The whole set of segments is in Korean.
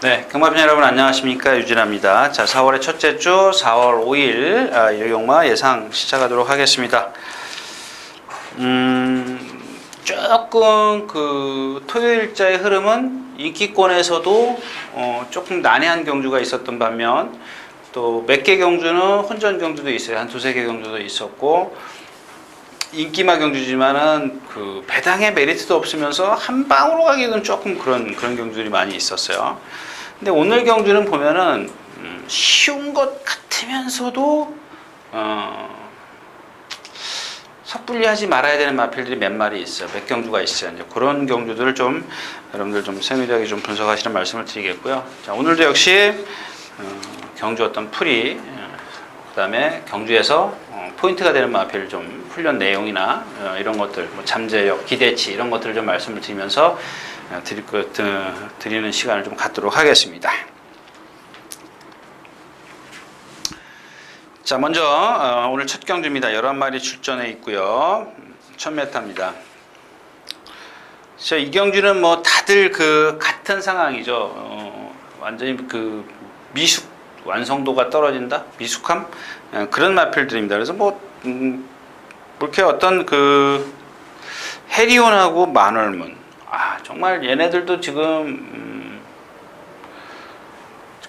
네, 경마팬 여러분 안녕하십니까, 유진아입니다. 자, 4월의 첫째 주 4월 5일 일요경마 예상 시작하도록 하겠습니다. 조금 그 토요일자의 흐름은 인기권에서도 조금 난해한 경주가 있었던 반면 또 몇 개 경주는 혼전 경주도 있어요. 한 두세 개 경주도 있었고, 인기마 경주지만은 그 배당의 메리트도 없으면서 한 방으로 가기는 조금 그런 경주들이 많이 있었어요. 근데 오늘 경주는 보면은 쉬운 것 같으면서도 섣불리 하지 말아야 되는 마필들이 몇 마리 있어요. 몇 경주가 있어요. 이제 그런 경주들을 좀 여러분들 좀 세밀하게 좀 분석하시는 말씀을 드리겠고요. 자, 오늘도 역시 경주 어떤 풀이, 그다음에 경주에서 포인트가 되는 마필 좀 훈련 내용이나 이런 것들, 뭐 잠재력, 기대치 이런 것들을 좀 말씀을 드리면서 드리는 시간을 좀 갖도록 하겠습니다. 자, 먼저 오늘 첫 경주입니다. 11마리 출전해 있고요. 1000m입니다. 이 경주는 뭐 다들 그 같은 상황이죠. 완전히 그 미숙 완성도가 떨어진다, 미숙함, 그런 마필들입니다. 그래서 이렇게 어떤 그 해리온하고 만월문, 정말 얘네들도 지금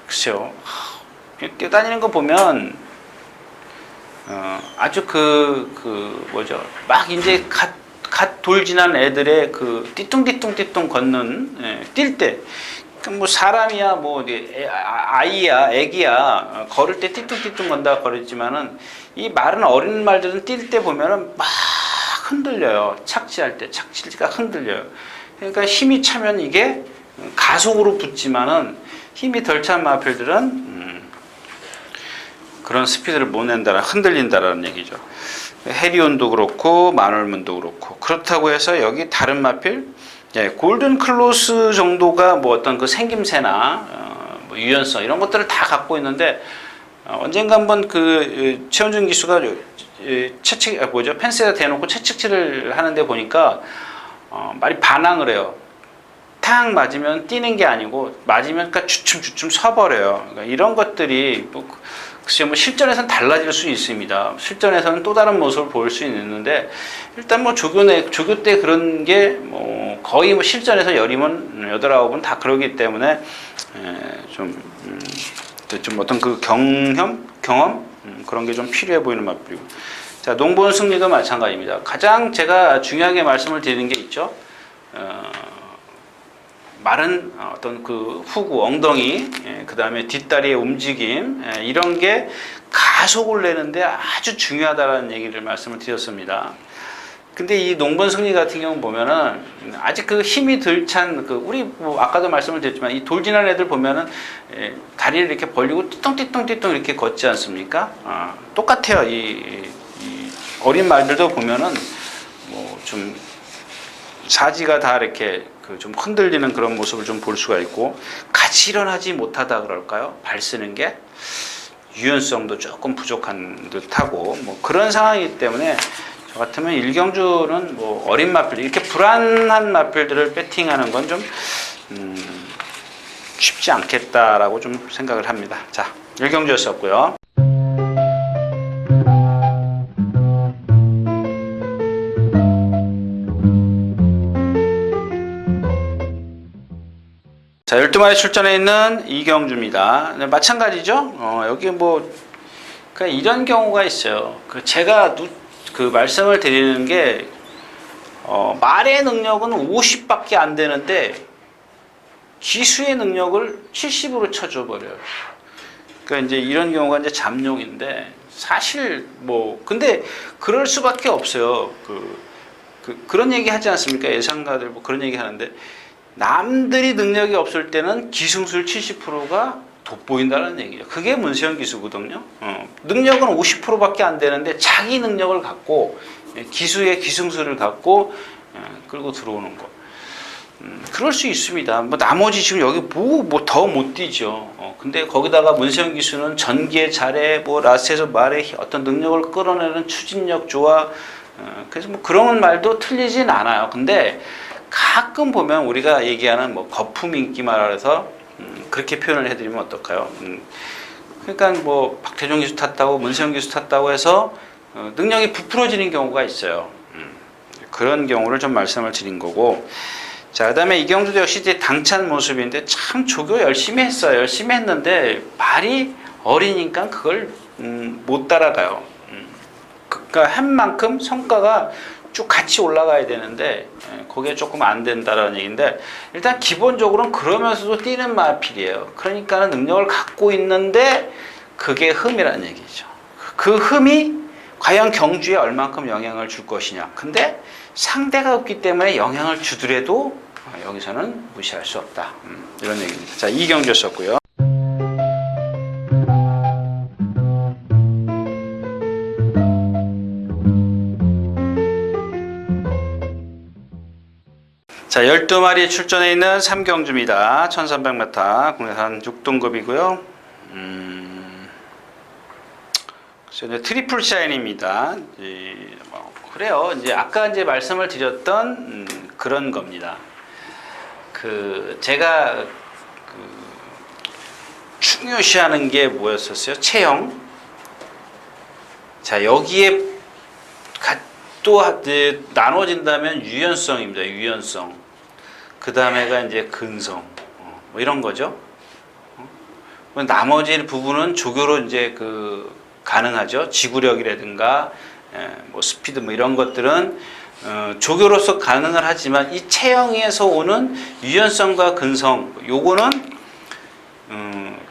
글쎄요, 뛰어다니는 거 보면 아주 뭐죠, 막 이제 갓 돌 지난 애들의 그 띠뚱띠뚱 걷는, 뛸 때 뭐 사람이야, 뭐 아이야, 애기야, 걸을 때 띠뚱띠뚱 건다 그랬지만은 이 말은, 어린 말들은 뛸 때 보면은 막 흔들려요. 착지할 때 착지가 흔들려요. 그러니까 힘이 차면 이게 가속으로 붙지만은 힘이 덜 찬 마필들은 그런 스피드를 못 낸다라, 흔들린다라는 얘기죠. 해리온도 그렇고 만월문도 그렇고. 그렇다고 해서 여기 다른 마필, 골든 클로스 정도가 뭐 어떤 그 생김새나 뭐 유연성 이런 것들을 다 갖고 있는데, 언젠가 한번 그 최원준 기수가 펜스에다 대놓고 채찍질을 하는데 보니까 말이 반항을 해요. 탁 맞으면 뛰는 게 아니고 맞으면 그러니까 주춤 서버려요. 그러니까 이런 것들이 글쎄요, 뭐 실전에서는 달라질 수 있습니다. 실전에서는 또 다른 모습을 보일 수 있는데, 일단 뭐 조교 때 그런 게 뭐 거의 뭐 실전에서 열이면 8, 9은 다 그러기 때문에 좀 어떤 그 경험 그런 게 좀 필요해 보이는 맛이고. 자, 농본 승리도 마찬가지입니다. 가장 제가 중요하게 말씀을 드리는 게 있죠. 마른 어떤 그 후구, 엉덩이, 그 다음에 뒷다리의 움직임, 이런 게 가속을 내는데 아주 중요하다는 얘기를 말씀을 드렸습니다. 근데 이 농번 승리 같은 경우 보면은 아직 그 힘이 덜 찬 우리 뭐 아까도 말씀을 드렸지만 이 돌진한 애들 보면은 다리를 이렇게 벌리고 띠뚱 이렇게 걷지 않습니까? 똑같아요. 이 어린 말들도 보면은 뭐 좀 사지가 다 이렇게 좀 흔들리는 그런 모습을 좀 볼 수가 있고, 같이 일어나지 못하다 그럴까요? 발 쓰는 게 유연성도 조금 부족한 듯하고, 뭐 그런 상황이기 때문에 저 같으면 일경주는 뭐 어린 마필, 이렇게 불안한 마필들을 배팅하는 건 좀 쉽지 않겠다라고 좀 생각을 합니다. 자, 일경주였었고요. 자, 12마리 출전해 있는 이경주입니다. 네, 마찬가지죠. 여기 뭐 그냥 이런 경우가 있어요. 제가 말씀을 드리는 게 말의 능력은 50밖에 안 되는데 기수의 능력을 70으로 쳐줘 버려요. 그러니까 이제 이런 경우가 이제 잠룡인데, 사실 뭐 근데 그럴 수밖에 없어요. 그런 얘기 하지 않습니까? 예상가들 뭐 그런 얘기 하는데, 남들이 능력이 없을 때는 기승술 70%가 돋보인다는 얘기죠. 그게 문세영 기수거든요. 능력은 50%밖에 안 되는데 자기 능력을 갖고, 기수의 기승술을 갖고 끌고 들어오는 거. 그럴 수 있습니다. 뭐 나머지 지금 여기 뭐 더 못 뛰죠. 근데 거기다가 문세영 기수는 전기에 잘해, 뭐 라스에서 말에 어떤 능력을 끌어내는 추진력 좋아. 그래서 뭐 그런 말도 틀리진 않아요. 근데 가끔 보면 우리가 얘기하는 뭐 거품 인기 말해서 그렇게 표현을 해드리면 어떨까요? 그러니까 뭐 박태종 기수 탔다고 문세영 기수 탔다고 해서 능력이 부풀어지는 경우가 있어요. 그런 경우를 좀 말씀을 드린 거고. 자, 그다음에 이경주도 역시 이제 당찬 모습인데 참 조교 열심히 했어요. 열심히 했는데 말이 어리니까 그걸 못 따라가요. 그러니까 한 만큼 성과가 쭉 같이 올라가야 되는데 그게 조금 안 된다라는 얘기인데, 일단 기본적으로는 그러면서도 뛰는 마필이에요. 그러니까 능력을 갖고 있는데 그게 흠이라는 얘기죠. 그 흠이 과연 경주에 얼만큼 영향을 줄 것이냐. 근데 상대가 없기 때문에 영향을 주더라도 여기서는 무시할 수 없다. 이런 얘기입니다. 자, 이경주였었고요. 자, 12마리 출전해 있는 3경주입니다. 1300m, 국내산 6등급이고요. 트리플 샤인입니다. 그래요. 이제 아까 이제 말씀을 드렸던 그런 겁니다. 제가 중요시하는 게 뭐였었어요? 체형. 자, 여기에 또 나눠진다면 유연성입니다. 유연성. 그 다음에가 이제 근성. 뭐 이런 거죠. 나머지 부분은 조교로 이제 가능하죠. 지구력이라든가 뭐 스피드 뭐 이런 것들은 조교로서 가능을 하지만 이 체형에서 오는 유연성과 근성, 요거는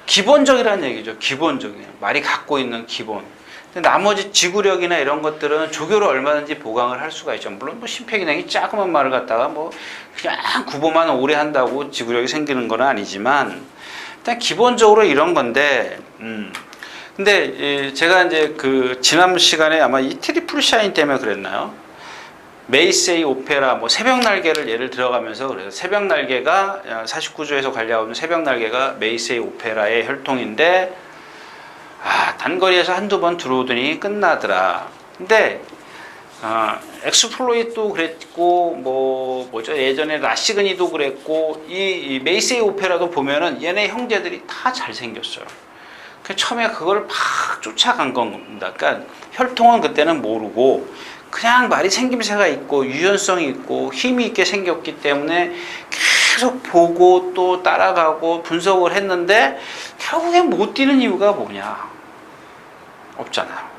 기본적이라는 얘기죠. 기본적인 말이 갖고 있는 기본. 근데 나머지 지구력이나 이런 것들은 조교로 얼마든지 보강을 할 수가 있죠. 물론 뭐 심폐기능이 조그만 말을 갖다가 뭐 그냥 구보만 오래 한다고 지구력이 생기는 건 아니지만 일단 기본적으로 이런 건데. 근데 제가 이제 지난 시간에 아마 이 트리플 샤인 때문에 그랬나요? 메이세이 오페라, 뭐 새벽 날개를 예를 들어가면서 그래서 새벽 날개가 49조에서 관리하고 있는 새벽 날개가 메이세이 오페라의 혈통인데, 단거리에서 한두 번 들어오더니 끝나더라. 근데 엑스플로이트도 그랬고 뭐죠, 예전에 라시그니도 그랬고 이 메이세이 오페라도 보면은 얘네 형제들이 다 잘생겼어요. 처음에 그걸 막 쫓아간 겁니다. 그러니까 혈통은 그때는 모르고 그냥 말이 생김새가 있고 유연성이 있고 힘이 있게 생겼기 때문에 계속 보고 또 따라가고 분석을 했는데 결국엔 못 뛰는 이유가 뭐냐? 없잖아요.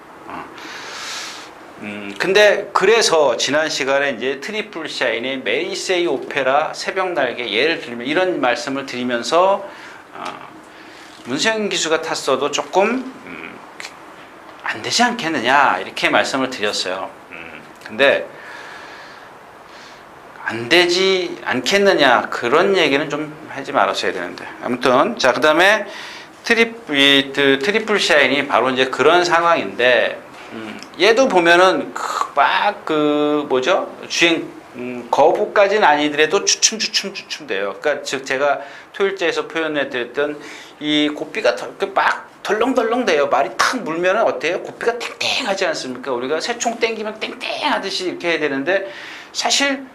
근데 그래서 지난 시간에 이제 트리플 샤인의 메이세이 오페라 새벽 날개 예를 들면 이런 말씀을 드리면서 문세영 기수가 탔어도 조금 안 되지 않겠느냐 이렇게 말씀을 드렸어요. 근데 안 되지 않겠느냐 그런 얘기는 좀 하지 말았어야 되는데, 아무튼 자, 그다음에 트리플 샤인이 바로 이제 그런 상황인데, 얘도 보면은 막 뭐죠, 주행 거부까지는 아니더라도 주춤 돼요. 그러니까 즉 제가 토요일째에서 표현해 드렸던 이 고삐가 막 덜렁덜렁 돼요. 말이 탁 물면은 어때요? 고삐가 땡땡하지 않습니까? 우리가 새총 땡기면 땡땡하듯이 이렇게 해야 되는데, 사실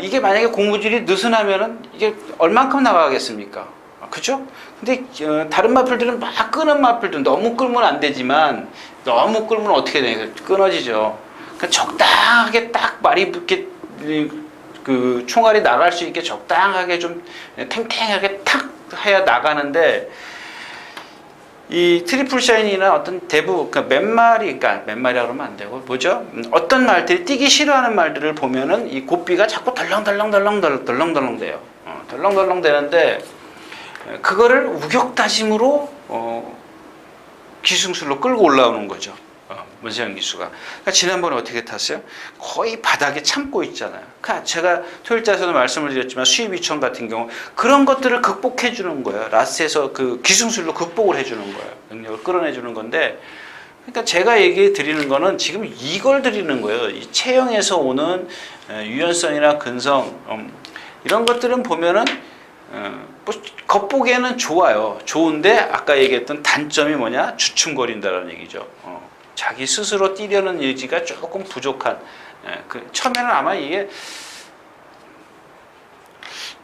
이게 만약에 고무줄이 느슨하면은 이게 얼만큼 나가겠습니까? 그죠? 근데 다른 마필들은 막 끄는 마필들, 너무 끌면 안 되지만 너무 끌면 어떻게 돼요? 끊어지죠. 그러니까 적당하게 딱 말이 이렇게 총알이 나갈 수 있게 적당하게 좀 탱탱하게 탁 해야 나가는데, 이 트리플 샤인이나 어떤 그러니까 그러니까 맨말이라 그러면 안 되고 뭐죠? 어떤 말들이 뛰기 싫어하는 말들을 보면은 이 고삐가 자꾸 덜렁덜렁 돼요. 덜렁덜렁 되는데 그거를 우격다짐으로 기승술로 끌고 올라오는 거죠. 문세영 기수가. 그러니까 지난번에 어떻게 탔어요? 거의 바닥에 참고 있잖아요. 그러니까 제가 토요일자에서도 말씀을 드렸지만 수입 위청 같은 경우 그런 것들을 극복해 주는 거예요. 라스에서 기승술로 극복을 해 주는 거예요. 능력을 끌어내 주는 건데, 그러니까 제가 얘기 드리는 거는 지금 이걸 드리는 거예요. 이 체형에서 오는 유연성이나 근성, 이런 것들은 보면은 뭐 겉보기에는 좋아요. 좋은데 아까 얘기했던 단점이 뭐냐? 주춤거린다는 얘기죠. 자기 스스로 뛰려는 의지가 조금 부족한. 처음에는 아마 이게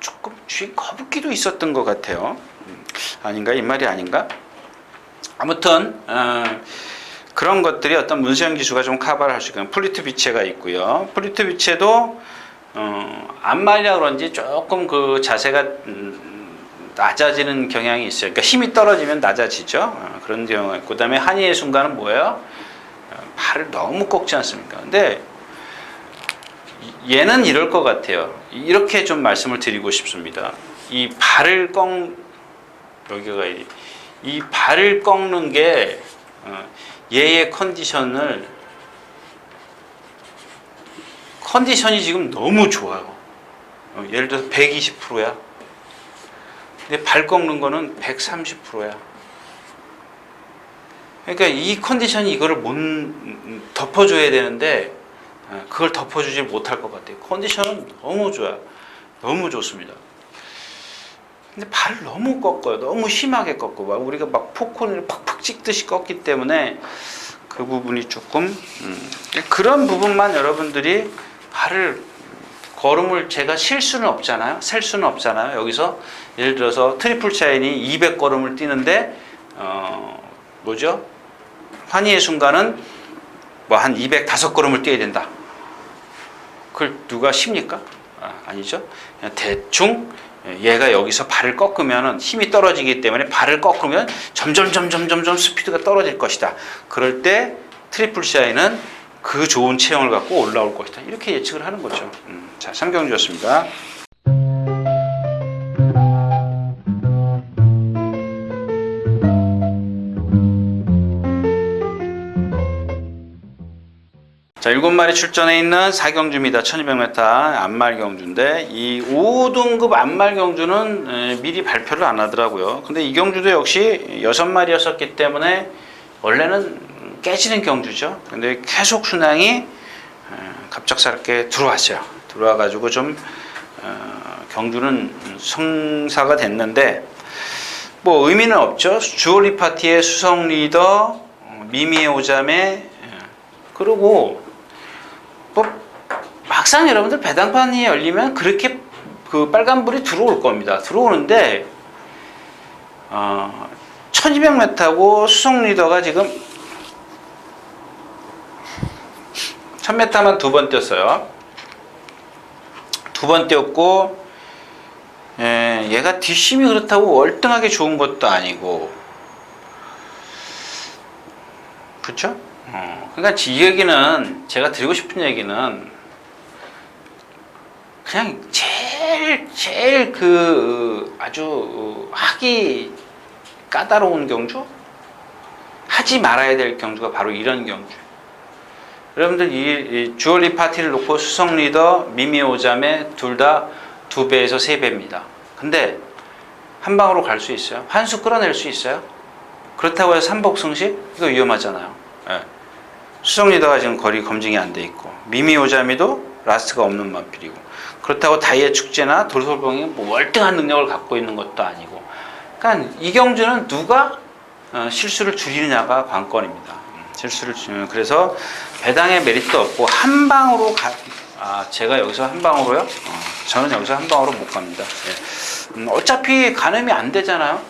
조금 주인 거북기도 있었던 것 같아요. 아닌가? 이 말이 아닌가? 아무튼 그런 것들이 어떤 문서형 지수가 좀 커버를 할 수 있는 플리트 비체가 있고요. 플리트 비체도 안말이라 그런지 조금 그 자세가 낮아지는 경향이 있어요. 그러니까 힘이 떨어지면 낮아지죠. 그런 경우가 있고, 그다음에 한이의 순간은 뭐예요? 발을 너무 꺾지 않습니까? 근데 얘는 이럴 것 같아요. 이렇게 좀 말씀을 드리고 싶습니다. 이 발을 여기가 이 발을 꺾는 게 얘의 컨디션이 지금 너무 좋아요. 예를 들어서 120%야. 근데 발 꺾는 거는 130%야. 그러니까 이 컨디션이 이거를 못 덮어줘야 되는데 그걸 덮어주지 못할 것 같아요. 컨디션은 너무 좋아요. 너무 좋습니다. 근데 발을 너무 꺾어요. 너무 심하게 꺾고 우리가 막 포크를 팍팍 찍듯이 꺾기 때문에 그 부분이 조금 그런 부분만 여러분들이 걸음을 제가 셀 수는 없잖아요. 여기서 예를 들어서 트리플 차인이 200걸음을 뛰는데 뭐죠? 환희의 순간은 뭐 한 205걸음을 뛰어야 된다. 그걸 누가 쉽니까? 아니죠. 그냥 대충 얘가 여기서 발을 꺾으면 힘이 떨어지기 때문에 발을 꺾으면 점점 스피드가 떨어질 것이다. 그럴 때 트리플 샤이는 그 좋은 체형을 갖고 올라올 것이다. 이렇게 예측을 하는 거죠. 자, 3경주였습니다. 자, 7마리 출전해 있는 4경주입니다. 1200m 안말경주인데 이 5등급 안말경주는 미리 발표를 안 하더라고요. 근데 이 경주도 역시 6마리였었기 때문에 원래는 깨지는 경주죠. 근데 계속 순항이 갑작스럽게 들어왔어요. 들어와가지고 좀 경주는 성사가 됐는데 뭐 의미는 없죠. 주얼리 파티의 수성 리더 미미의 오잠에 그리고 막상 여러분들 배당판이 열리면 그렇게 그 빨간불이 들어올 겁니다. 들어오는데 1200m고 수성 리더가 지금 1000m만 2번 뛰었어요. 2번 뛰었고 얘가 뒷심이 그렇다고 월등하게 좋은 것도 아니고 그렇죠? 그러니까 이 얘기는 제가 드리고 싶은 얘기는 그냥 제일 그 아주 하기 까다로운 경주, 하지 말아야 될 경주가 바로 이런 경주. 여러분들 이 주얼리 파티를 놓고 수성 리더, 미미 오잠에 둘 다 2배에서 3배입니다. 근데 한 방으로 갈 수 있어요? 한 수 끌어낼 수 있어요? 그렇다고 해서 삼복승식? 이거 위험하잖아요. 네. 수성 리더가 지금 거리 검증이 안 돼 있고 미미 오자미도 라스트가 없는 마필이고 그렇다고 다이의 축제나 돌솔봉이 뭐 월등한 능력을 갖고 있는 것도 아니고 그러니까 이 경주는 누가 실수를 줄이느냐가 관건입니다. 그래서 배당의 메리트도 없고 한 방으로 제가 여기서 한 방으로요? 저는 여기서 한 방으로 못 갑니다. 예. 어차피 가늠이 안 되잖아요.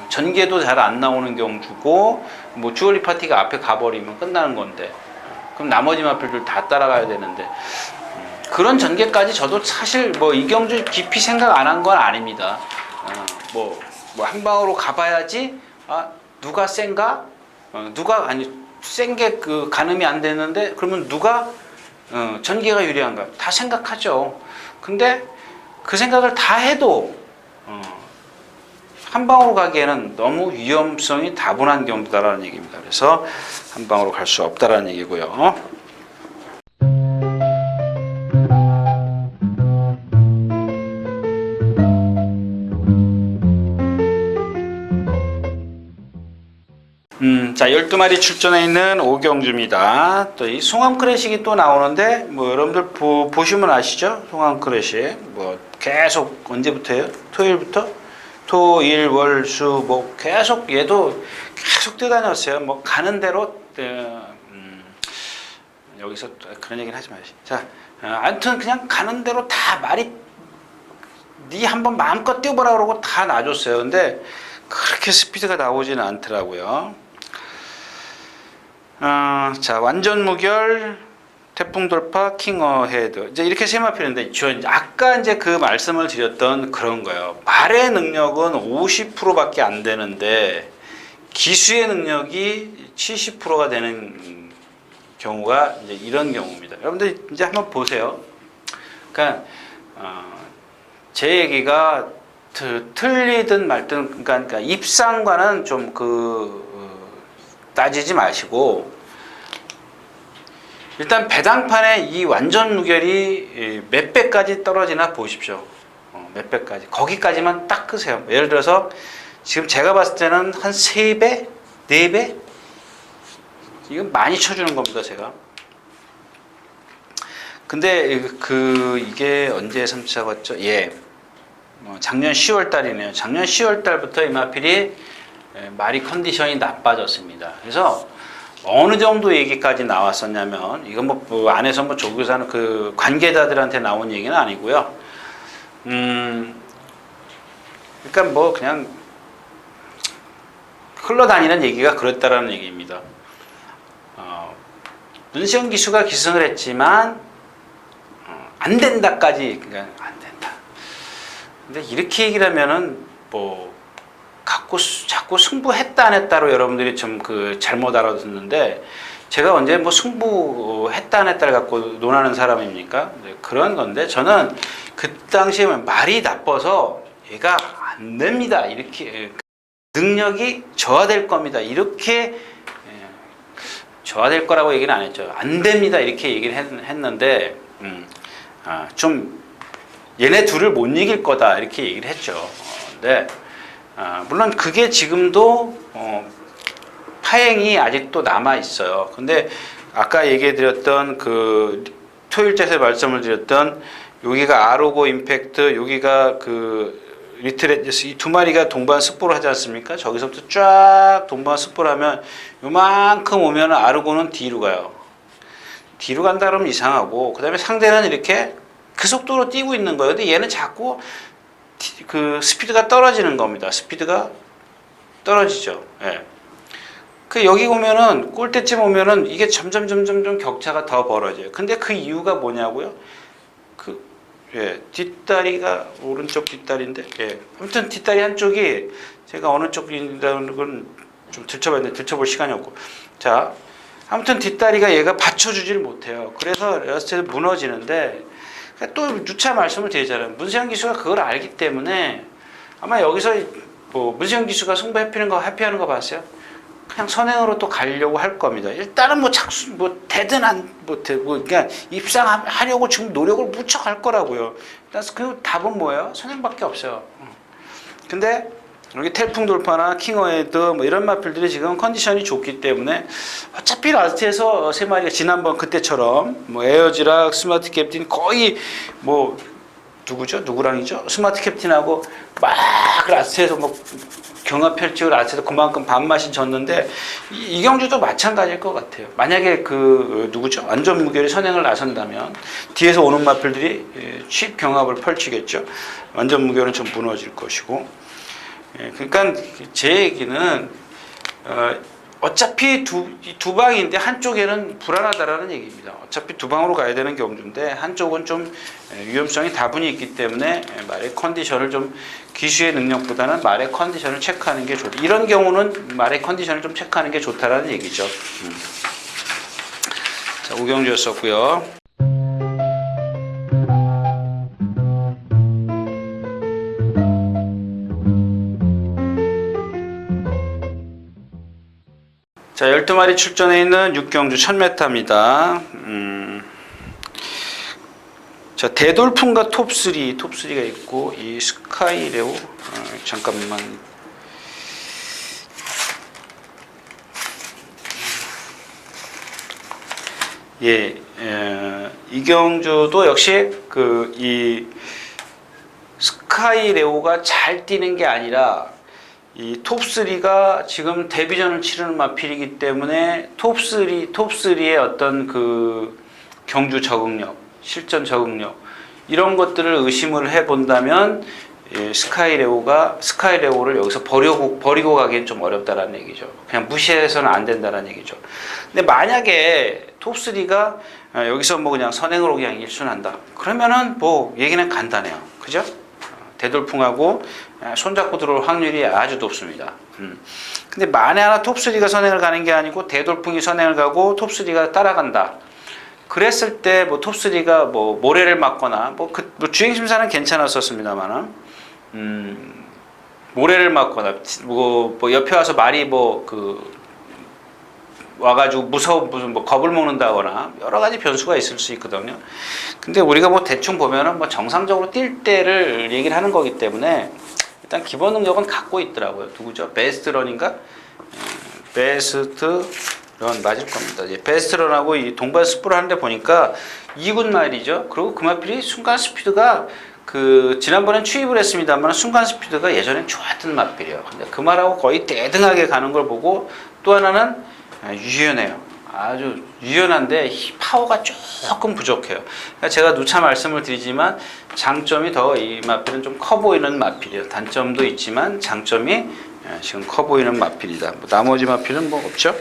전개도 잘 안 나오는 경주고 뭐 주얼리 파티가 앞에 가버리면 끝나는 건데 그럼 나머지 마필들 다 따라가야 되는데 그런 전개까지 저도 사실 뭐 이 경주 깊이 생각 안 한 건 아닙니다. 뭐 한 방으로 가봐야지 누가 센가? 센 게 그 가늠이 안 되는데 그러면 누가 전개가 유리한가? 다 생각하죠. 근데 그 생각을 다 해도 한 방으로 가기에는 너무 위험성이 다분한 경주다라는 얘기입니다. 그래서 한 방으로 갈 수 없다라는 얘기고요. 자, 12마리 출전해 있는 5경주입니다. 또 이 송암 클래식이 또 나오는데, 뭐, 여러분들 보시면 아시죠? 송암 클래식. 뭐, 계속 언제부터예요? 토요일부터? 토, 일, 월, 수, 목, 계속, 얘도 계속 뛰어다녔어요. 뭐, 가는 대로, 여기서 그런 얘기는 하지 마시죠. 자, 아무튼 그냥 가는 대로 다 말이 니 한번 마음껏 뛰어보라 그러고 다 놔줬어요. 근데 그렇게 스피드가 나오지는 않더라고요. 자, 완전 무결, 태풍 돌파, 킹 어헤드. 이제 이렇게 세 마필인데, 아까 이제 그 말씀을 드렸던 그런 거예요. 말의 능력은 50%밖에 안 되는데, 기수의 능력이 70%가 되는 경우가 이제 이런 경우입니다. 여러분들 이제 한번 보세요. 그러니까, 제 얘기가 틀리든 말든, 그러니까 입상과는 좀 따지지 마시고, 일단 배당판에 이 완전 무결이 몇 배까지 떨어지나 보십시오. 몇 배까지. 거기까지만 딱 끄세요. 예를 들어서 지금 제가 봤을 때는 한 3배? 4배? 이건 많이 쳐주는 겁니다, 제가. 근데 이게 언제 3차 갔죠? 예. 작년 10월 달이네요. 작년 10월 달부터 이마필이 말이 컨디션이 나빠졌습니다. 그래서 어느 정도 얘기까지 나왔었냐면, 이건 뭐 안에서 뭐 조교사는 그 관계자들한테 나온 얘기는 아니고요. 그러니까 뭐 그냥 흘러다니는 얘기가 그랬다라는 얘기입니다. 문시영 기수가 기승을 했지만 안 된다까지, 그러니까 안 된다. 근데 이렇게 얘기를 하면은 뭐 자꾸 승부했다 안 했다로 여러분들이 좀 잘못 알아듣는데, 제가 언제 뭐 승부했다 안 했다를 갖고 논하는 사람입니까? 네, 그런 건데, 저는 그 당시에 말이 나빠서 얘가 안 됩니다, 이렇게 능력이 저하될 겁니다, 이렇게 저하될 거라고 얘기는 안 했죠. 안 됩니다, 이렇게 얘기를 했는데 좀 얘네 둘을 못 이길 거다, 이렇게 얘기를 했죠. 근데 물론 그게 지금도 파행이 아직도 남아 있어요. 근데 아까 얘기해 드렸던 토요일자에서 말씀을 드렸던, 여기가 아로고 임팩트, 여기가 리트레스, 이 두 마리가 동반 습보를 하지 않습니까? 저기서부터 쫙 동반 습보를 하면 요만큼 오면 아르고는 뒤로 가요. 뒤로 간다 그러면 이상하고, 그 다음에 상대는 이렇게 그 속도로 뛰고 있는 거예요. 근데 얘는 자꾸 스피드가 떨어지는 겁니다. 스피드가 떨어지죠. 예. 여기 오면은, 골대쯤 오면은 이게 점점 격차가 더 벌어져요. 근데 그 이유가 뭐냐고요? 뒷다리가, 오른쪽 뒷다리인데, 예. 아무튼 뒷다리 한쪽이, 제가 어느 쪽인다는 건 좀 들춰봤는데 들춰볼 시간이 없고. 자, 아무튼 뒷다리가 얘가 받쳐주질 못해요. 그래서 레어스테이 무너지는데, 또 누차 말씀을 드리잖아요. 문세영 기수가 그걸 알기 때문에 아마 여기서 뭐 문세영 기수가 승부 회피하는 거 봤어요? 그냥 선행으로 또 가려고 할 겁니다. 일단은 뭐 착수, 되든 그냥 입상하려고 지금 노력을 무척 할 거라고요. 일단 그 답은 뭐예요? 선행밖에 없어요. 근데 여기 태풍 돌파나 킹어헤드 뭐 이런 마필들이 지금 컨디션이 좋기 때문에 어차피 라스트에서 세 마리가 지난번 그때처럼 뭐 에어지락, 스마트 캡틴 거의 뭐 누구랑이죠? 스마트 캡틴하고 막 라스트에서 뭐 경합 펼치고 라스트에서 그만큼 반마신 졌는데, 이경주도 마찬가지일 것 같아요. 만약에 완전 무결이 선행을 나선다면 뒤에서 오는 마필들이 쉽 경합을 펼치겠죠. 완전 무결은 좀 무너질 것이고. 그러니까 제 얘기는 어차피 두 방인데 한쪽에는 불안하다라는 얘기입니다. 어차피 두 방으로 가야 되는 경주인데 한쪽은 좀 위험성이 다분히 있기 때문에 말의 컨디션을 좀, 기수의 능력보다는 말의 컨디션을 체크하는 게 좋다. 이런 경우는 말의 컨디션을 좀 체크하는 게 좋다라는 얘기죠. 자, 우경주였었고요. 자, 12마리 출전해 있는 육경주 1000m입니다. 자, 대돌풍과 톱3가 있고, 이 스카이레오, 잠깐만. 예, 이경주도 역시 이 스카이레오가 잘 뛰는 게 아니라, 이 톱3가 지금 데뷔전을 치르는 마필이기 때문에 톱3의 어떤 경주 적응력, 실전 적응력, 이런 것들을 의심을 해본다면 스카이레오를 여기서 버리고 가기엔 좀 어렵다라는 얘기죠. 그냥 무시해서는 안 된다는 얘기죠. 근데 만약에 톱3가 여기서 뭐 그냥 선행으로 그냥 일순한다. 그러면은 뭐 얘기는 간단해요. 그죠? 대돌풍하고 손잡고 들어올 확률이 아주 높습니다. 근데 만에 하나 톱3가 선행을 가는 게 아니고 대돌풍이 선행을 가고 톱3가 따라간다. 그랬을 때 뭐 톱3가 뭐 모래를 맞거나 뭐 주행심사는 괜찮았었습니다만은 모래를 맞거나 뭐 옆에 와서 말이 와가지고 무슨 뭐 겁을 먹는다거나 여러 가지 변수가 있을 수 있거든요. 근데 우리가 뭐 대충 보면은 뭐 정상적으로 뛸 때를 얘기를 하는 거기 때문에 일단 기본 능력은 갖고 있더라고요. 누구죠? 베스트런인가? 베스트런 맞을 겁니다. 베스트런하고 이 동반 스프를 하는데 보니까 2군 마일이죠. 그리고 그 마필이 순간 스피드가 지난번엔 추입을 했습니다만 순간 스피드가 예전엔 좋았던 마필이에요. 근데 그 말하고 거의 대등하게 가는 걸 보고 또 하나는 유연해요. 아주 유연한데 파워가 조금 부족해요. 그러니까 제가 누차 말씀을 드리지만 장점이 더 이 마필은 좀 커 보이는 마필이에요. 단점도 있지만 장점이 지금 커 보이는 마필이다. 뭐 나머지 마필은 뭐 없죠.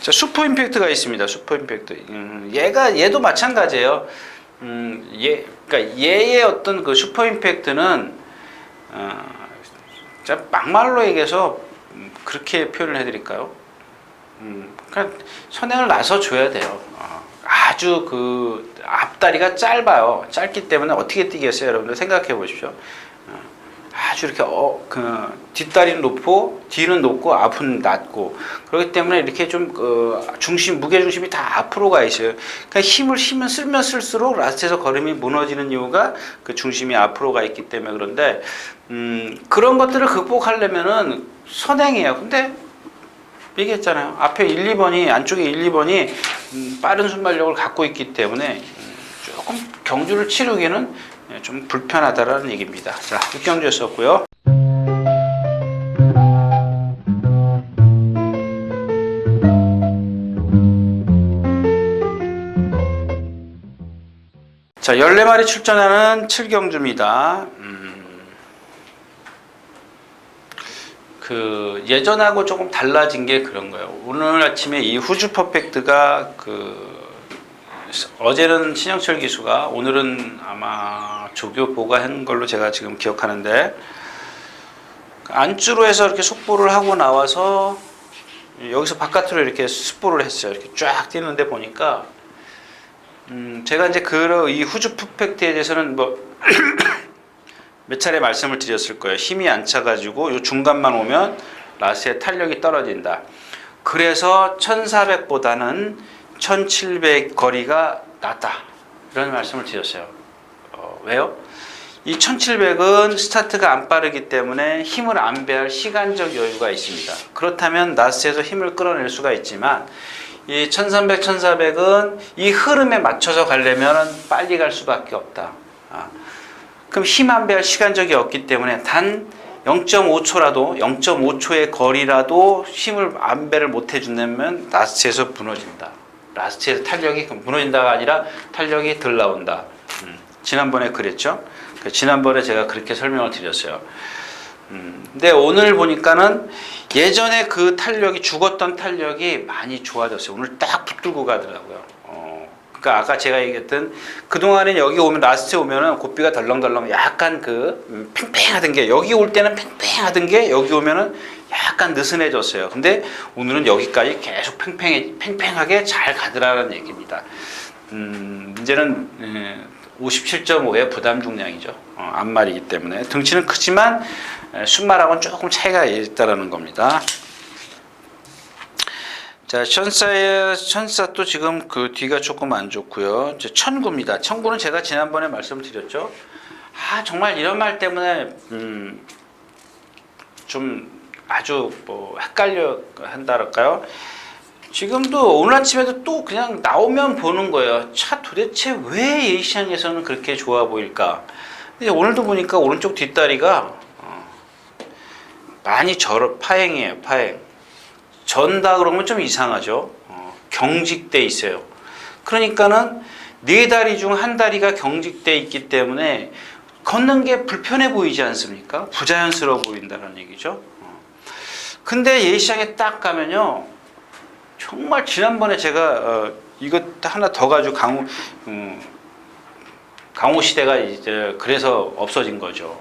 자, 슈퍼 임팩트가 있습니다. 슈퍼 임팩트. 얘도 마찬가지예요. 그러니까 얘의 어떤 그 슈퍼 임팩트는 막말로 얘기해서 그렇게 표현을 해드릴까요? 그러니까 선행을 나서 줘야 돼요. 아주 앞다리가 짧아요. 짧기 때문에 어떻게 뛰겠어요, 여러분들 생각해 보십시오. 아주 이렇게 뒷다리는 높고 뒤는 높고 앞은 낮고 그렇기 때문에 이렇게 좀 무게 중심이 다 앞으로 가 있어요. 그러니까 힘을 쓰면 쓸수록 라스트에서 걸음이 무너지는 이유가 그 중심이 앞으로 가 있기 때문에 그런데 그런 것들을 극복하려면은 선행이에요. 근데 얘기했잖아요. 앞에 1, 2번이 안쪽에 1, 2번이 빠른 순발력을 갖고 있기 때문에 조금 경주를 치르기는 좀 불편하다라는 얘기입니다. 자, 6경주였었고요. 자, 14마리 출전하는 7경주입니다. 예전하고 조금 달라진 게 그런 거예요. 오늘 아침에 이 후주 퍼펙트가 어제는 신영철 기수가 오늘은 아마 조교보가 한 걸로 제가 지금 기억하는데 안주로 해서 이렇게 속보를 하고 나와서 여기서 바깥으로 이렇게 스포를 했어요. 이렇게 쫙 뛰는데 보니까 제가 이제 이 후주 퍼펙트에 대해서는 몇 차례 말씀을 드렸을 거예요. 힘이 안 차가지고 요 중간만 오면 라스의 탄력이 떨어진다. 그래서 1400보다는 1700 거리가 낫다. 이런 말씀을 드렸어요. 왜요? 이 1700은 스타트가 안 빠르기 때문에 힘을 안배할 시간적 여유가 있습니다. 그렇다면 라스에서 힘을 끌어낼 수가 있지만 이 1300, 1400은 이 흐름에 맞춰서 가려면 빨리 갈 수밖에 없다. 그럼 힘 안배할 시간적이 없기 때문에 단 0.5초라도 0.5초의 거리라도 힘을 안배를 못 해준다면 라스트에서 무너진다. 라스트에서 탄력이 무너진다가 아니라 탄력이 덜 나온다. 지난번에 그랬죠. 지난번에 제가 그렇게 설명을 드렸어요. 근데 오늘 보니까는 예전에 그 탄력이 죽었던 탄력이 많이 좋아졌어요. 오늘 딱 붙들고 가더라고요. 그러니까 아까 제가 얘기했던 그동안엔 여기 오면 라스트에 오면은 고삐가 덜렁덜렁 약간 팽팽하던 게 여기 올 때는 팽팽하던 게 여기 오면은 약간 느슨해졌어요. 근데 오늘은 여기까지 계속 팽팽하게 잘 가더라는 얘기입니다. 문제는 57.5의 부담 중량이죠. 앞말이기 때문에 등치는 크지만 순말하고는 조금 차이가 있다라는 겁니다. 자, 천사도 지금 그 뒤가 조금 안 좋고요. 천구입니다. 천구는 제가 지난번에 말씀드렸죠. 정말 이런 말 때문에 좀 아주 헷갈려 한다랄까요? 지금도 오늘 아침에도 또 그냥 나오면 보는 거예요. 차 도대체 왜 A시장에서는 그렇게 좋아 보일까? 근데 오늘도 보니까 오른쪽 뒷다리가 많이 파행이에요. 파행. 전다 그러면 좀 이상하죠. 경직돼 있어요. 그러니까는 네 다리 중 한 다리가 경직돼 있기 때문에 걷는 게 불편해 보이지 않습니까? 부자연스러워 보인다는 얘기죠. 근데 예시장에 딱 가면요, 정말 지난번에 제가 이것 하나 더 가지고 강호 시대가 이제 그래서 없어진 거죠.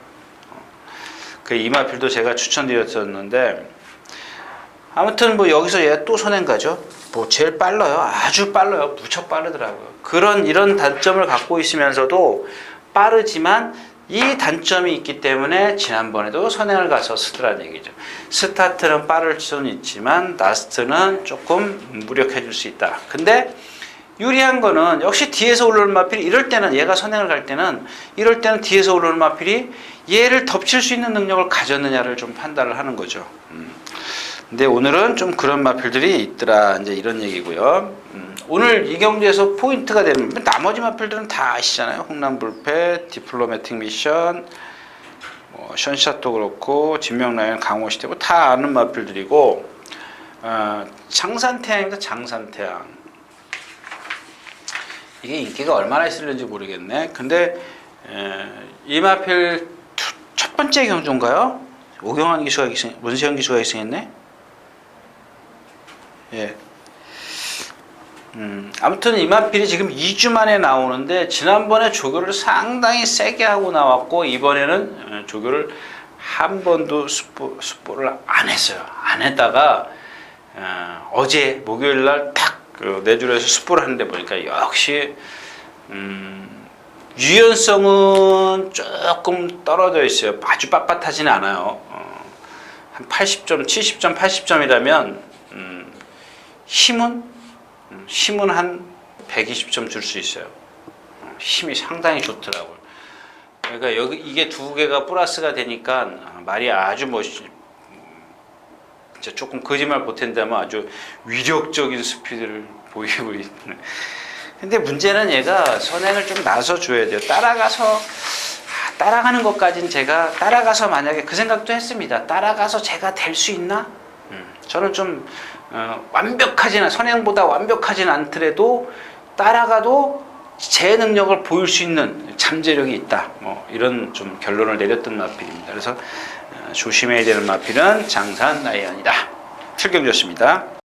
그 이마필도 제가 추천드렸었는데, 아무튼 뭐 여기서 얘 또 선행 가죠. 뭐 제일 빨라요. 아주 빨라요. 무척 빠르더라고요. 이런 단점을 갖고 있으면서도 빠르지만 이 단점이 있기 때문에 지난번에도 선행을 가서 쓰더라는 얘기죠. 스타트는 빠를 수는 있지만 라스트는 조금 무력해 줄 수 있다. 근데 유리한 거는 역시 뒤에서 올라오는 마필이 이럴 때는, 얘가 선행을 갈 때는 이럴 때는 뒤에서 올라오는 마필이 얘를 덮칠 수 있는 능력을 가졌느냐를 좀 판단을 하는 거죠. 근데 오늘은 좀 그런 마필들이 있더라, 이제 이런 얘기고요. 오늘 이 경주에서 포인트가 되는, 나머지 마필들은 다 아시잖아요. 홍남불패, 디플로매틱 미션, 뭐 션샷도 그렇고 진명라이언, 강호시대 뭐 다 아는 마필들이고, 장산태양입니다. 장산태양. 이게 인기가 얼마나 있을는지 모르겠네. 근데 이 마필 첫 번째 경주인가요? 오경환 기수가 문세영 기수가 희생했네. 예. 아무튼 이 마필이 지금 2주 만에 나오는데, 지난번에 조교를 상당히 세게 하고 나왔고, 이번에는 조교를 한 번도 스포를 안 했어요. 안 했다가 어제 목요일 날 딱 내주에서 스포를 하는데 보니까 역시 유연성은 조금 떨어져 있어요. 아주 빳빳하지는 않아요. 한 80점, 70점, 80점이라면 힘은 한 120점 줄 수 있어요. 힘이 상당히 좋더라고요. 그러니까 이게 두 개가 플러스가 되니까 말이 아주 진짜 조금 거짓말 보탠다면 아주 위력적인 스피드를 보이고 있는. 근데 문제는 얘가 선행을 좀 나서줘야 돼요. 따라가는 것까지는 제가 따라가서 만약에 그 생각도 했습니다. 따라가서 제가 될 수 있나? 저는 좀 선행보다 완벽하진 않더라도 따라가도 제 능력을 보일 수 있는 잠재력이 있다. 뭐 이런 좀 결론을 내렸던 마필입니다. 그래서 조심해야 되는 마필은 장산 라이언이다. 7경주였습니다.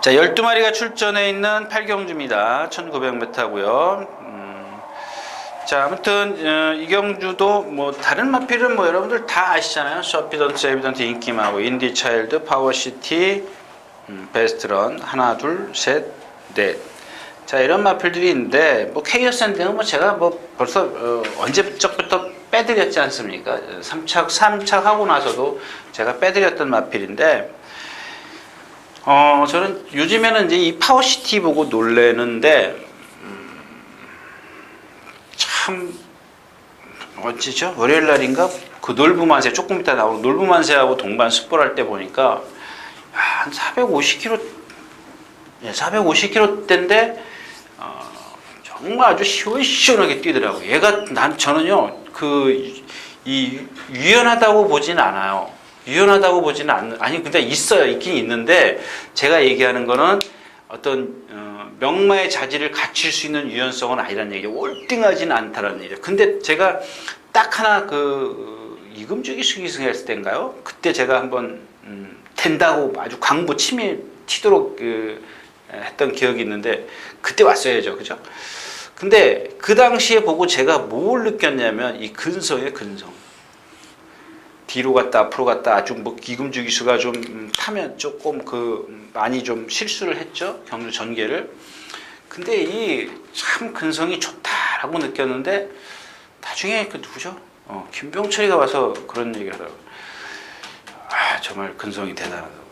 자, 12마리가 출전해 있는 8경주입니다. 1900m고요. 자, 아무튼 이 경주도 뭐 다른 마필은 뭐 여러분들 다 아시잖아요. 서피던트, 에비던트, 인기마고, 인디차일드, 파워시티, 베스트런, 하나, 둘, 셋, 넷. 자, 이런 마필들이 있는데, 뭐 케이오샌드는 뭐 제가 뭐 벌써 언제적부터 빼드렸지 않습니까? 3착 하고 나서도 제가 빼드렸던 마필인데, 저는 요즘에는 이제 이 파워시티 보고 놀래는데, 참, 어찌죠? 월요일 날인가? 그 놀부만세, 조금 이따 나오는 놀부만세하고 동반 스포를 할 때 보니까, 한 450km, 450km대인데, 정말 아주 시원시원하게 뛰더라고요. 저는요, 유연하다고 보진 않아요. 근데 있긴 있는데, 제가 얘기하는 거는 어떤, 명마의 자질을 갖출 수 있는 유연성은 아니라는 얘기죠. 월등하지는 않다라는 얘기죠. 근데 제가 딱 하나 이금주기 수기승했을 때인가요? 그때 제가 한번, 된다고 아주 튀도록 했던 기억이 있는데, 그때 왔어야죠. 그죠? 근데 그 당시에 보고 제가 뭘 느꼈냐면, 이 근성이에요, 근성. 뒤로 갔다 앞으로 갔다 아주 기금주 기수가 좀 타면 조금 많이 좀 실수를 했죠. 경주 전개를. 근데 이 참 근성이 좋다라고 느꼈는데, 나중에 누구죠? 김병철이가 와서 그런 얘기를 하더라고요. 정말 근성이 대단하다고.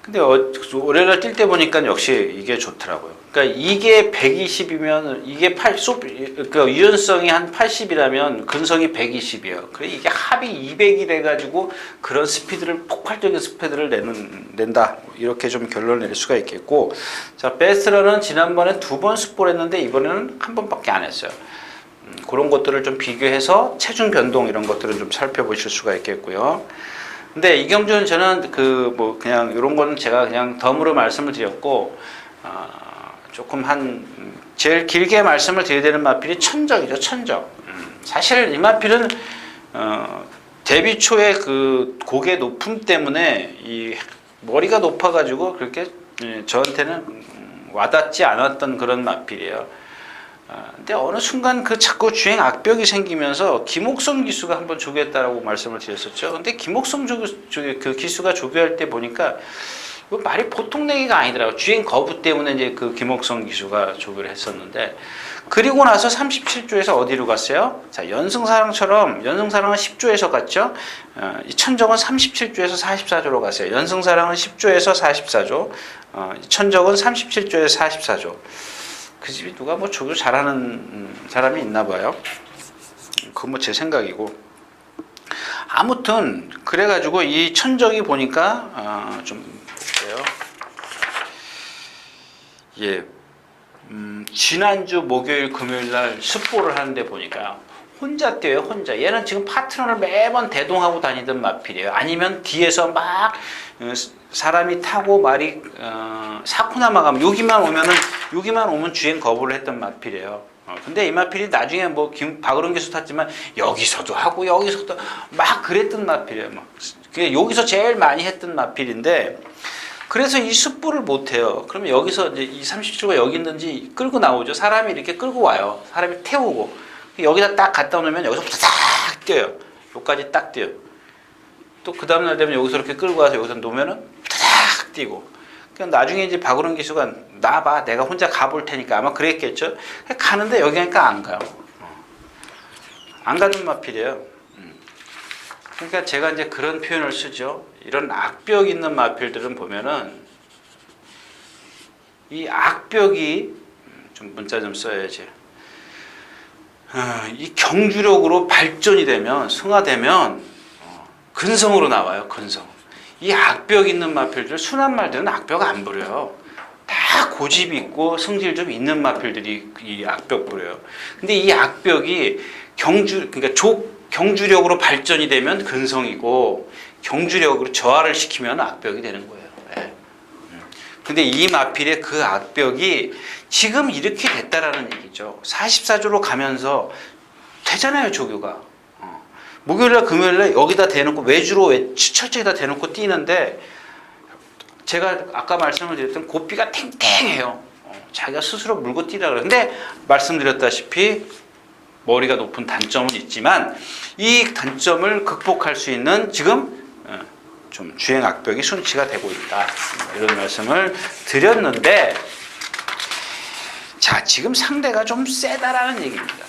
근데 올해날 뛸 때 보니까 역시 이게 좋더라고요. 그러니까 이게 120이면 이게 그러니까 유연성이 한 80이라면 근성이 120이에요. 그래 이게 합이 200이 가지고 그런 폭발적인 스피드를 낸다. 이렇게 좀 결론을 낼 수가 있겠고, 자, 베스트런은 지난번에 2번 스포를 했는데 이번에는 한 번밖에 안 했어요. 그런 것들을 좀 비교해서 체중 변동 이런 것들은 좀 살펴보실 수가 있겠고요. 근데 이경준 저는 그냥 이런 거는 제가 그냥 덤으로 말씀을 드렸고, 조금 제일 길게 말씀을 드려야 되는 마필이 천적이죠, 천적. 사실 이 마필은 데뷔 초에 그 곡의 높음 때문에 이 머리가 높아가지고 그렇게 저한테는 와닿지 않았던 그런 마필이에요. 근데 어느 순간 그 자꾸 주행 악벽이 생기면서 김옥성 기수가 한번 조교했다라고 말씀을 드렸었죠. 근데 김옥성 그 기수가 조교할 때 보니까 말이 보통 내기가 아니더라고요. 주행 거부 때문에 이제 그 김옥성 기수가 조교를 했었는데, 그리고 나서 37조에서 어디로 갔어요? 자, 연승사랑처럼, 연승사랑은 10조에서 갔죠? 이 천적은 37조에서 44조로 갔어요. 연승사랑은 10조에서 44조, 천적은 37조에서 44조. 그 집이 누가 뭐 조교 잘하는 사람이 있나 봐요. 그건 뭐 제 생각이고. 아무튼, 그래가지고 이 천적이 보니까, 좀, 볼게요. 예. 지난주 목요일 금요일 날 습보를 하는데 보니까 혼자 뛰어요, 혼자. 얘는 지금 파트너를 매번 대동하고 다니던 마필이에요. 아니면 뒤에서 막 사람이 타고 말이 사쿠나마 가면 여기만 오면 주행 거부를 했던 마필이에요. 근데 이 마필이 나중에 뭐 박으론 기수 탔지만 여기서도 하고 여기서도 막 그랬던 마필이에요. 그게 여기서 제일 많이 했던 마필인데, 그래서 이 습부를 못해요. 그러면 여기서 이제 이 37조가 여기 있는지 끌고 나오죠. 사람이 이렇게 끌고 와요. 사람이 태우고 여기다 딱 갖다 놓으면 여기서부터 딱 뛰어요. 여기까지 딱 뛰어요. 또 그 다음날 되면 여기서 이렇게 끌고 와서 여기서 놓으면은 딱 뛰고. 그러니까 나중에 이제 박으론 기수가 나봐, 내가 혼자 가볼 테니까 아마 그랬겠죠. 가는데 여기 가니까 안 가요. 안 가는 마필이에요. 그러니까 제가 이제 그런 표현을 쓰죠. 이런 악벽 있는 마필들은 보면은 이 악벽이 좀 문자 좀 써야지. 이 경주력으로 발전이 되면 승화되면 근성으로 나와요. 근성. 이 악벽 있는 마필들, 순한 말들은 악벽 안 부려요. 다 고집이 있고 성질 좀 있는 마필들이 이 악벽 부려요. 근데 이 악벽이 그러니까 경주력으로 발전이 되면 근성이고 경주력으로 저하를 시키면 악벽이 되는 거예요. 네. 근데 이 마필의 그 악벽이 지금 이렇게 됐다라는 얘기죠. 44조로 가면서 되잖아요, 조교가. 목요일날 금요일날 여기다 대놓고 외주로 철저히다 대놓고 뛰는데, 제가 아까 말씀을 드렸던 고삐가 탱탱해요. 자기가 스스로 물고 뛰라 그래요. 근데 말씀드렸다시피 머리가 높은 단점은 있지만 이 단점을 극복할 수 있는 지금 좀 주행 악벽이 순치가 되고 있다, 이런 말씀을 드렸는데, 자, 지금 상대가 좀 세다라는 얘기입니다.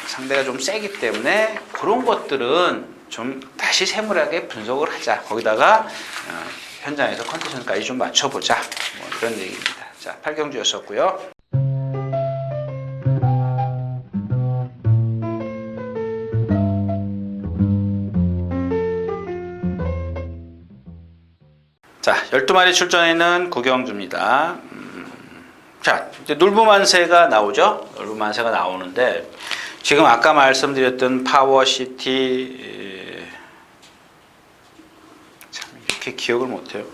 상대가 좀 세기 때문에 그런 것들은 좀 다시 세밀하게 분석을 하자. 거기다가 현장에서 컨디션까지 좀 맞춰보자, 뭐 이런 얘기입니다. 자, 8경주였었고요. 자, 12마리 출전해 있는 구경주입니다. 자, 이제 놀부만세가 나오죠. 놀부만세가 나오는데, 지금 아까 말씀드렸던 파워시티, 참 이렇게 기억을 못해요.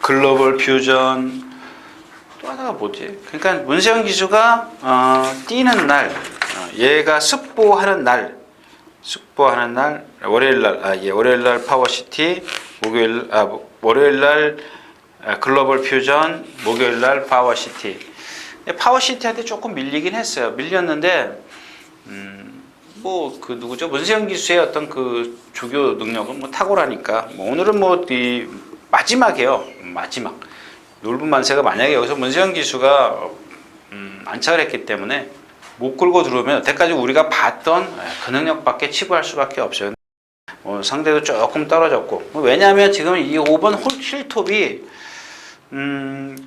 글로벌 퓨전, 또 하나가 뭐지? 그러니까 문세영 기수가 뛰는 날, 얘가 습보하는 날, 월요일 날 파워시티, 월요일 날 글로벌 퓨전, 목요일 날 파워시티. 파워시티한테 조금 밀리긴 했어요. 밀렸는데, 뭐, 누구죠? 문세영 기수의 어떤 그 조교 능력은 뭐 탁월하니까. 뭐 오늘은 뭐, 마지막이에요. 마지막. 놀부만세가 만약에 여기서 문세영 기수가, 안착을 했기 때문에 못 끌고 들어오면 여태까지 우리가 봤던 그 능력밖에 치부할 수밖에 없어요. 상대도 조금 떨어졌고. 왜냐하면 지금 이 5번 힐톱이,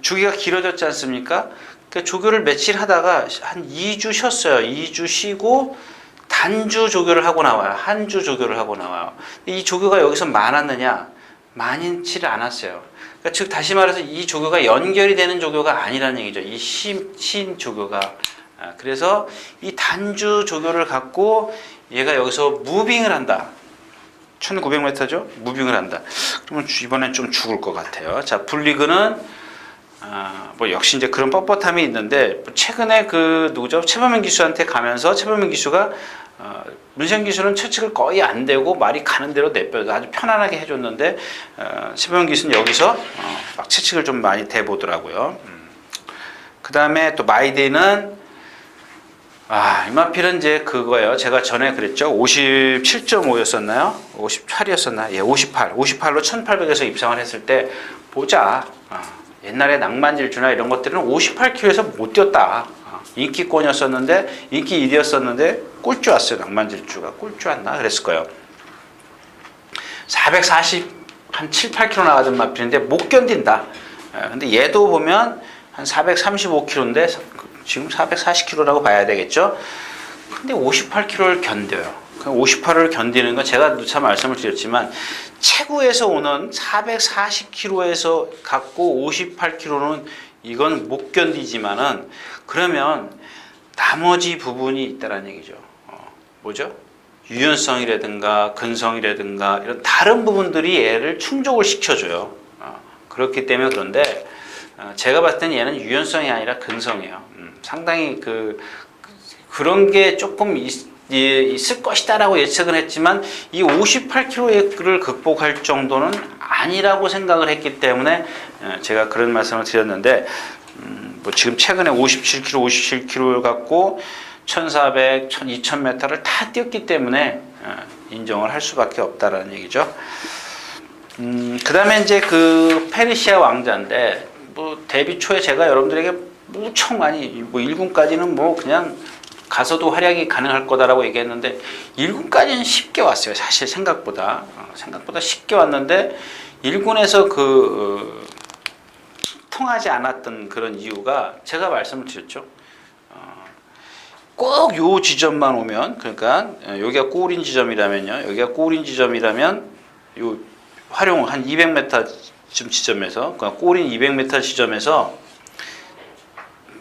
주기가 길어졌지 않습니까? 그러니까 조교를 며칠 하다가 한 2주 쉬었어요. 2주 쉬고 단주 조교를 하고 나와요. 한 주 조교를 하고 나와요. 이 조교가 여기서 많았느냐? 많지를 않았어요. 그러니까 즉 다시 말해서 이 조교가 연결이 되는 조교가 아니라는 얘기죠. 이 신 조교가 그래서 이 단주 조교를 갖고 얘가 여기서 무빙을 한다. 1900m죠? 무빙을 한다. 그러면 이번엔 좀 죽을 것 같아요. 자, 불리그는 뭐 역시 이제 그런 뻣뻣함이 있는데 최근에 그 누구죠? 최범민 기수한테 가면서 최범민 기수가 문세영 기수는 채찍을 거의 안 대고 말이 가는 대로 내빼서 아주 편안하게 해줬는데 최범민 기수는 여기서 막 채찍을 좀 많이 대보더라고요. 그 다음에 또 마이데이는 이마필은 이제 그거예요. 제가 전에 그랬죠. 57.5였었나요? 58이었었나? 예, 58. 58로 1800에서 입상을 했을 때 보자. 옛날에 낭만질주나 이런 것들은 58km에서 못 뛰었다. 인기권이었었는데 인기 1위였었는데 꼴찌 왔어요. 낭만질주가 꼴찌 왔나? 그랬을 거예요. 440, 한 7, 8km 나가던 마필인데 못 견딘다. 근데 얘도 보면 한 435km인데 지금 440km라고 봐야 되겠죠. 근데 58km를 견뎌요. 58을 견디는 건 제가 누차 말씀을 드렸지만 체구에서 오는 440km에서 갖고 58km는 이건 못 견디지만은 그러면 나머지 부분이 있다는 얘기죠. 뭐죠? 유연성이라든가 근성이라든가 이런 다른 부분들이 얘를 충족을 시켜줘요. 그렇기 때문에 그런데 제가 봤을 때는 얘는 유연성이 아니라 근성이에요. 상당히 그런 게 조금 있을 것이다라고 예측은 했지만 이 58km를 극복할 정도는 아니라고 생각을 했기 때문에 제가 그런 말씀을 드렸는데 뭐 지금 최근에 57km 갖고 1400, 2000m를 다 뛰었기 때문에 인정을 할 수밖에 없다라는 얘기죠. 그 다음에 이제 그 페르시아 왕자인데 뭐 데뷔 초에 제가 여러분들에게 무척 많이 뭐 1군까지는 뭐 그냥 가서도 활약이 가능할 거다라고 얘기했는데 1군까지는 쉽게 왔어요. 사실 생각보다 쉽게 왔는데 1군에서 통하지 않았던 그런 이유가 제가 말씀을 드렸죠. 꼭 요 지점만 오면 그러니까 여기가 골인 지점이라면요. 여기가 골인 지점이라면 요 활용 한 200m 지점에서 그러니까 골인 200m 지점에서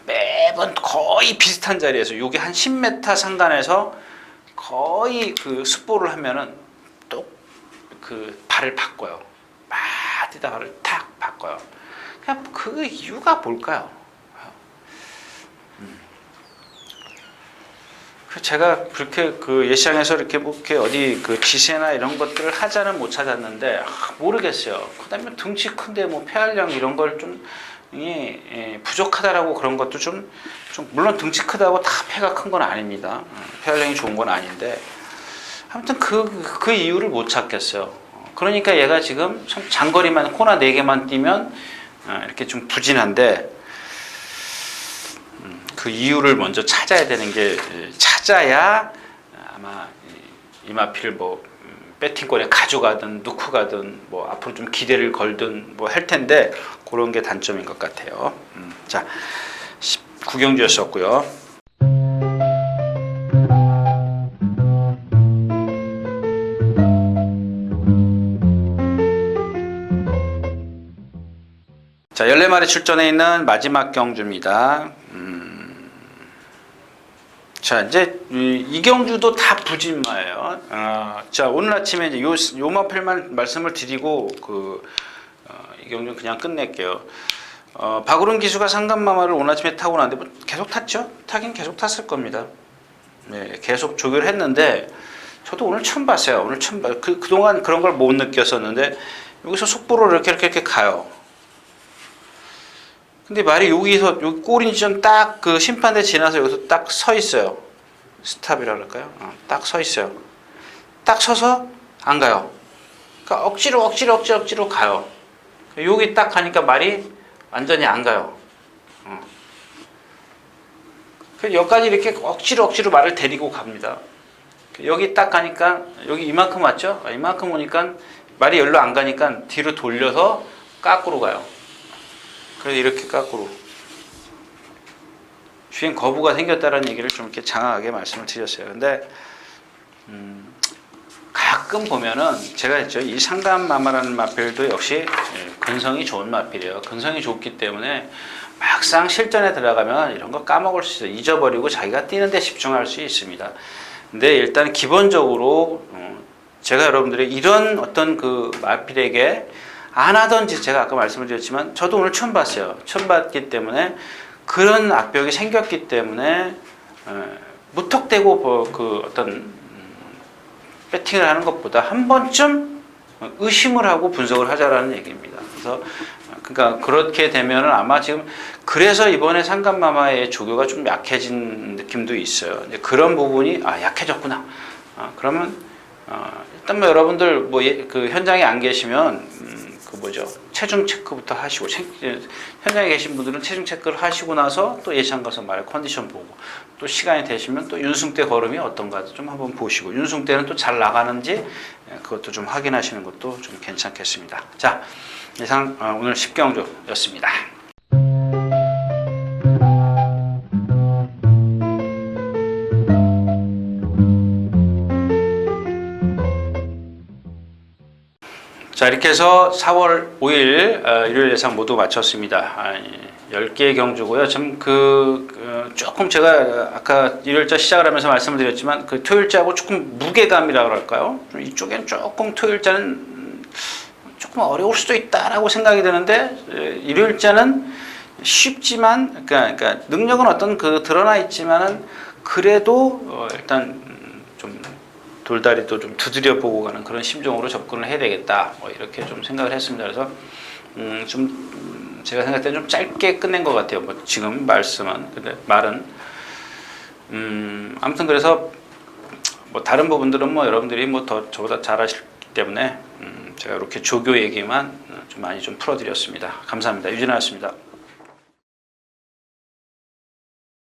매번 거의 비슷한 자리에서 요게 한 10m 상단에서 거의 그 습보를 하면은 또 그 발을 바꿔요. 막 뛰다 발을 탁 바꿔요. 그냥 그 이유가 뭘까요? 제가 그렇게 그 예시장에서 이렇게 뭐 이렇게 어디 그 지세나 이런 것들을 하자는 못 찾았는데 모르겠어요. 그다음에 등치 큰데 뭐 폐활량 이런 걸 좀 부족하다라고 그런 것도 좀 물론 등치 크다고 다 폐가 큰 건 아닙니다. 폐활량이 좋은 건 아닌데 아무튼 그 이유를 못 찾겠어요. 그러니까 얘가 지금 장거리만 코나 4개만 뛰면 이렇게 좀 부진한데 그 이유를 먼저 찾아야 되는 게 찾아야 아마 이마필 뭐 배팅권에 가져가든 넣고 가든 뭐 앞으로 좀 기대를 걸든 뭐 할 텐데 그런 게 단점인 것 같아요. 자, 구경주였었고요. 자, 14마리 출전해 있는 마지막 경주입니다. 자, 이제 이 경주도 다 부진마예요. 자, 오늘 아침에 이제 요 마필만 말씀을 드리고 이 경주 그냥 끝낼게요. 박우른 기수가 상간마마를 오늘 아침에 타고 나는데 뭐 계속 탔죠? 타긴 계속 탔을 겁니다. 네, 계속 조교를 했는데 저도 오늘 처음 봤어요. 오늘 처음 그동안 그런 걸 못 느꼈었는데 여기서 속보로 이렇게 가요. 근데 말이 여기 꼬린 지점 딱 그 심판대 지나서 여기서 딱 서 있어요. 스탑이라 그럴까요? 딱 서 있어요. 딱 서서 안 가요. 그러니까 억지로 가요. 여기 딱 가니까 말이 완전히 안 가요. 그래서 여기까지 이렇게 억지로 말을 데리고 갑니다. 여기 딱 가니까 여기 이만큼 왔죠? 이만큼 오니까 말이 열로 안 가니까 뒤로 돌려서 까꾸로 가요. 그래서 이렇게 까꾸로 주행 거부가 생겼다는 얘기를 좀 이렇게 장황하게 말씀을 드렸어요. 근데 가끔 보면은 제가 했죠. 이 상감마마라는 마필도 역시 근성이 좋은 마필이에요. 근성이 좋기 때문에 막상 실전에 들어가면 이런 거 까먹을 수 있어요. 잊어버리고 자기가 뛰는 데 집중할 수 있습니다. 근데 일단 기본적으로 제가 여러분들의 이런 어떤 그 마필에게 안 하던 짓, 제가 아까 말씀을 드렸지만 저도 오늘 처음 봤어요. 처음 봤기 때문에 그런 악벽이 생겼기 때문에 무턱대고 그 어떤 배팅을 하는 것보다 한 번쯤 의심을 하고 분석을 하자라는 얘기입니다. 그래서 그러니까 그렇게 되면은 아마 지금 그래서 이번에 상감마마의 조교가 좀 약해진 느낌도 있어요. 이제 그런 부분이 약해졌구나. 그러면 일단 뭐 여러분들 뭐 그 현장에 안 계시면 그 뭐죠, 체중 체크부터 하시고 현장에 계신 분들은 체중 체크를 하시고 나서 또 예상 가서 말 컨디션 보고 또 시간이 되시면 또 윤승대 걸음이 어떤가 좀 한번 보시고 윤승대는 또 잘 나가는지 그것도 좀 확인하시는 것도 좀 괜찮겠습니다. 자, 이상 오늘 10경주였습니다. 자, 이렇게 해서 4월 5일 일요일 예상 모두 마쳤습니다. 10개의 경주고요. 조금 제가 아까 일요일자 시작을 하면서 말씀을 드렸지만 그 토요일자하고 조금 무게감이라고 할까요? 이쪽엔 조금 토요일자는 조금 어려울 수도 있다라고 생각이 드는데 일요일자는 쉽지만 그러니까 능력은 어떤 그 드러나 있지만은 그래도 일단 좀 돌다리도 좀 두드려 보고 가는 그런 심정으로 접근을 해야 되겠다. 뭐 이렇게 좀 생각을 했습니다. 그래서 좀 제가 생각할 때 좀 짧게 끝낸 것 같아요. 뭐 지금 말씀은 근데 말은 아무튼 그래서 뭐 다른 부분들은 뭐 여러분들이 뭐 더 저보다 잘하시기 때문에 제가 이렇게 조교 얘기만 좀 많이 좀 풀어드렸습니다. 감사합니다. 유진아였습니다.